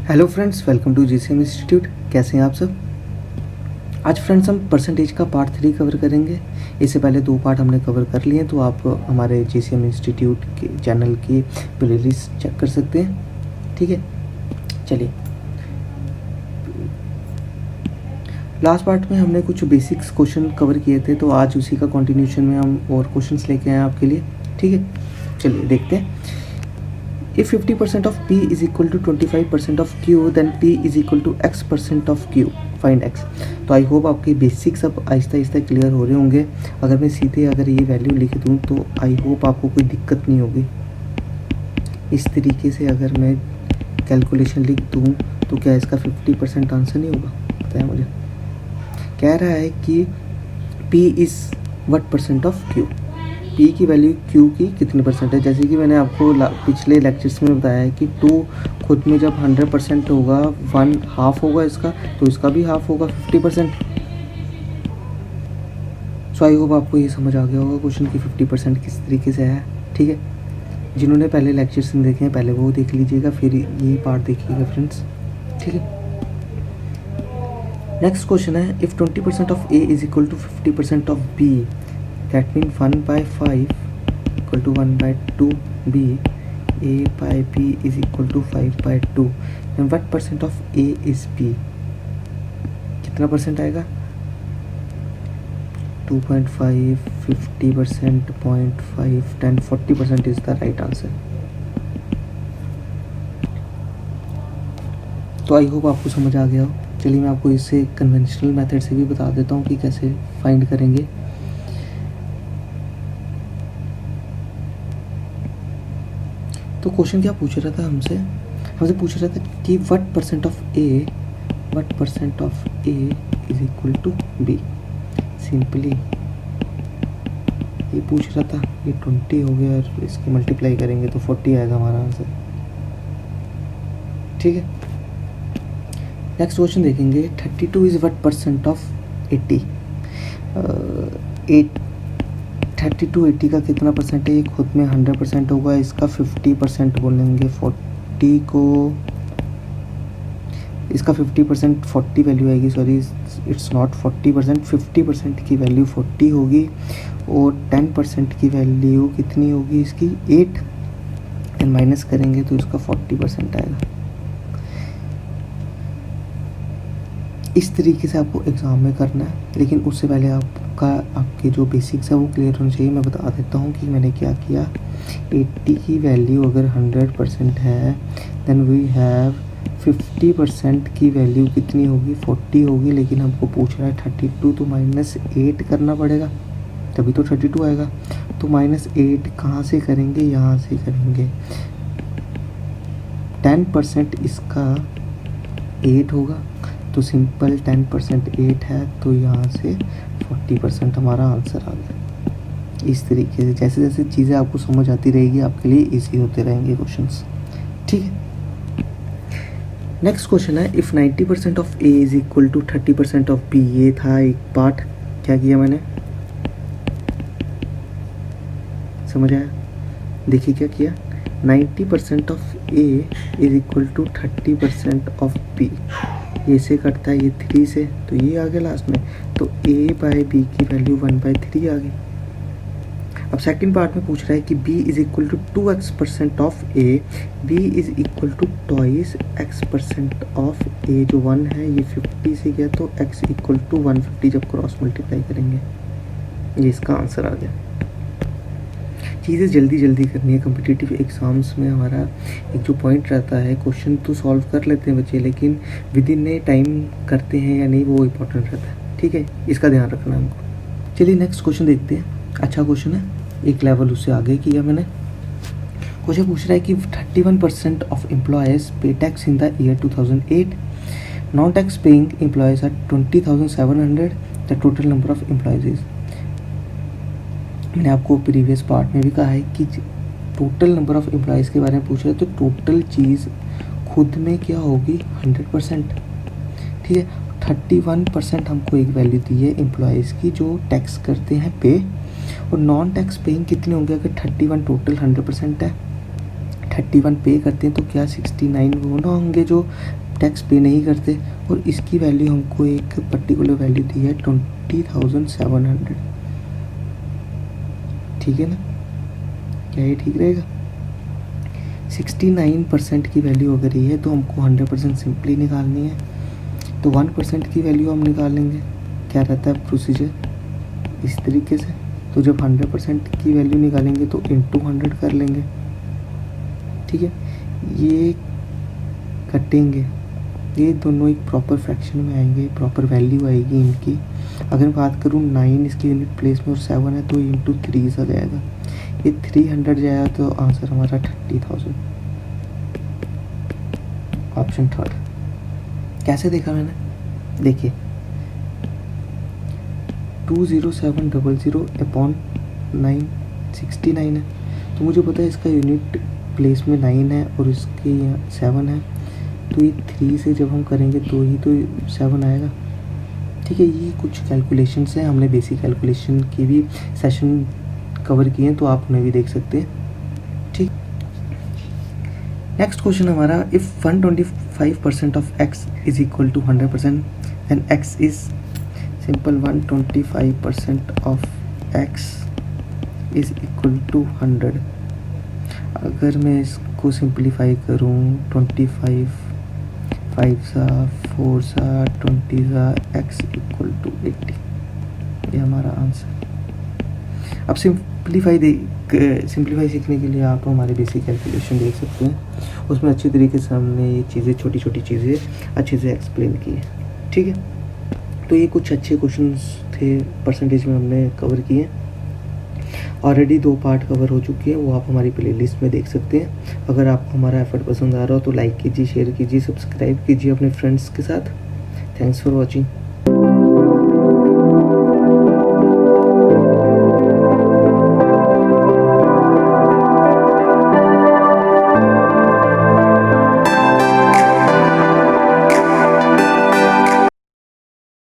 Hello friends, welcome to GCM institute. कैसे हैं आप सब। आज फ्रेंड्स हम परसेंटेज का पार्ट 3 कवर करेंगे। इससे पहले 2 पार्ट हमने कवर कर लिए हैं, तो आप हमारे जीसीएम इंस्टीट्यूट के चैनल की प्लेलिस्ट चेक कर सकते हैं। ठीक है, चलिए। लास्ट पार्ट में हमने कुछ बेसिक्स क्वेश्चन कवर किए थे, तो आज उसी का कंटिन्यूशन में हम और क्वेश्चंस लेके आए हैं आपके लिए। ठीक है, चलिए देखते हैं। If 50% of P is equal to 25% of Q, then P is equal to X% of Q. Find X. तो आई होप आपके बेसिक्स अब आहिस्ता आहिस्ता क्लियर हो रहे होंगे। अगर मैं सीधे अगर ये वैल्यू लिख दूँ तो आई होप आपको कोई दिक्कत नहीं होगी। इस तरीके से अगर मैं कैलकुलेशन लिख दूँ तो क्या इसका 50% आंसर नहीं होगा? पता है मुझे। कह रहा है कि P is what percent of Q. P की वैल्यू Q की कितने परसेंट है। जैसे कि मैंने आपको पिछले लेक्चर्स में बताया है कि 2 खुद में जब 100% होगा 1 हाफ होगा इसका, तो इसका भी हाफ होगा 50%। सो आई होप आपको ये समझ आ गया होगा क्वेश्चन की 50% किस तरीके से है। ठीक है, जिन्होंने पहले लेक्चर्स नहीं देखे हैं पहले वो देख लीजिएगा, फिर ये पार्ट देखिएगा फ्रेंड्स। ठीक है, नेक्स्ट क्वेश्चन है if 20% of A is equal to 50% of B, that means 1/5 equal to 1/2b, a by b is equal to 5/2, and what percent of a is b? कितना परसेंट आएगा? 2.5, 50%, 0.5, 10, 40% is the right answer. तो I hope आपको समझ आ गया हो। चलिए मैं आपको इससे कन्वेंशनल मेथड से भी बता देता हूँ कि कैसे फाइंड करेंगे। तो क्वेश्चन क्या पूछ रहा था हमसे पूछ रहा था कि what percent of A is equal to B. Simply ये पूछ रहा था, ये 20 हो गया और इसकी मल्टीप्लाई करेंगे तो 40 आएगा हमारा आंसर। ठीक है, नेक्स्ट क्वेश्चन देखेंगे। 32 इज व्हाट परसेंट ऑफ 80। 32 80 का कितना परसेंट है? ये खुद में 100% होगा, इसका 50% बोलेंगे। 40 को इसका 50% 40 वैल्यू आएगी, सॉरी इट्स नॉट 40%, 50% की वैल्यू 40 होगी और 10% की वैल्यू कितनी होगी इसकी? 8, एंड माइनस करेंगे तो इसका 40% आएगा। इस तरीके से आपको एग्ज़ाम में करना है, लेकिन उससे पहले आपके जो बेसिक्स है वो क्लियर होने चाहिए। मैं बता देता हूँ कि मैंने क्या किया। 80 की वैल्यू अगर 100% है देन वी हैव 50% की वैल्यू कितनी होगी? 40 होगी, लेकिन हमको पूछ रहा है 32, तो -8 करना पड़ेगा तभी तो 32 आएगा। तो -8 कहाँ से करेंगे? यहाँ से करेंगे। 10% इसका 8 होगा, तो सिंपल 10% 8 है, तो यहाँ से 40% हमारा आंसर आ गया। इस तरीके से जैसे जैसे चीज़ें आपको समझ आती रहेगी आपके लिए इजी होते रहेंगे क्वेश्चंस। ठीक है, नेक्स्ट क्वेश्चन है if 90% of A is equal to 30% of B. ये था एक पार्ट। क्या किया मैंने? समझ आया? देखिए क्या किया। 90% of A is equal to 30% of B. ये से कटता है ये 3 से, तो ये आ गया लास्ट में। तो a बाई बी की वैल्यू 1/3 आ गई। अब सेकंड पार्ट में पूछ रहा है कि b is equal to 2x% of a, b is equal to twice x% of a। जो 1 है ये 50 से गया, तो x इक्वल टू 150 जब क्रॉस मल्टीप्लाई करेंगे ये इसका आंसर आ गया। चीज़ें जल्दी जल्दी करनी है। कम्पिटिटिव एग्ज़ाम्स में हमारा एक जो पॉइंट रहता है, क्वेश्चन तो सॉल्व कर लेते हैं बच्चे, लेकिन विद इन ए टाइम करते हैं या नहीं वो इम्पोर्टेंट रहता है। ठीक है, इसका ध्यान रखना है हमको। चलिए नेक्स्ट क्वेश्चन देखते हैं। अच्छा क्वेश्चन है, एक लेवल उससे आगे किया मैंने। क्वेश्चन पूछ रहा है कि 31% of employees pay tax in the year 2008, non tax paying employees are 20,700, the total number of employees is. मैंने आपको प्रीवियस पार्ट में भी कहा है कि टोटल नंबर ऑफ एम्प्लॉयज़ के बारे में पूछ रहे हैं, तो टोटल चीज़ खुद में क्या होगी? 100%। ठीक है, 31% हमको एक वैल्यू दी है एम्प्लॉयज़ की जो टैक्स करते हैं पे, और नॉन टैक्स पेइंग कितने होंगे? अगर 31 टोटल 100% है, 31 पे करते हैं तो क्या 69 वो ना होंगे जो टैक्स पे नहीं करते, और इसकी वैल्यू हमको एक पर्टिकुलर वैल्यू दी है 20,700, ठीक है ना, क्या ये ठीक रहेगा? 69% की वैल्यू अगर ये है तो हमको 100% सिंपली निकालनी है, तो 1% की वैल्यू हम निकालेंगे, क्या रहता है प्रोसीजर इस तरीके से। तो जब 100% की वैल्यू निकालेंगे तो इंटू 100 कर लेंगे, ठीक है, ये कटेंगे, ये दोनों एक प्रॉपर फ्रैक्शन में आएंगे, प्रॉपर वैल्यू आएगी इनकी। अगर मैं बात करूँ 9 इसकी यूनिट प्लेस में और 7 है तो इंटू 3 आ जाएगा, ये 300 जाएगा तो आंसर हमारा 30,000, ऑप्शन थर्ड। कैसे देखा मैंने, देखिए 20700 अपॉन 969 है, तो मुझे पता है इसका यूनिट प्लेस में 9 है और इसके यहाँ 7 है, तो ये 3 से जब हम करेंगे तो ही तो 7 आएगा, ठीक है। ये कुछ कैलकुलेशंस हैं, हमने बेसिक कैलकुलेशन की भी सेशन कवर किए हैं, तो आप उन्हें भी देख सकते हैं, ठीक। नेक्स्ट क्वेश्चन हमारा, if 125% of x is equal to 100% then x is simple 125% of x is equal to 100। अगर मैं इसको सिंप्लीफाई करूँ 25 5 सा 4 सा 20 सा x इक्वल टू 80, ये हमारा आंसर। अब सिंप्लीफाई सीखने के लिए आप हमारे बेसिक कैलकुलेशन देख सकते हैं, उसमें अच्छी तरीके से हमने ये चीज़ें, छोटी छोटी चीज़ें अच्छे से एक्सप्लेन की है, ठीक है। तो ये कुछ अच्छे क्वेश्चंस थे, परसेंटेज में हमने कवर किए। ऑलरेडी 2 पार्ट कवर हो चुके हैं, वो आप हमारी प्लेलिस्ट में देख सकते हैं। अगर आपको हमारा एफर्ट पसंद आ रहा हो तो लाइक कीजिए, शेयर कीजिए, सब्सक्राइब कीजिए अपने फ्रेंड्स के साथ। Thanks for watching.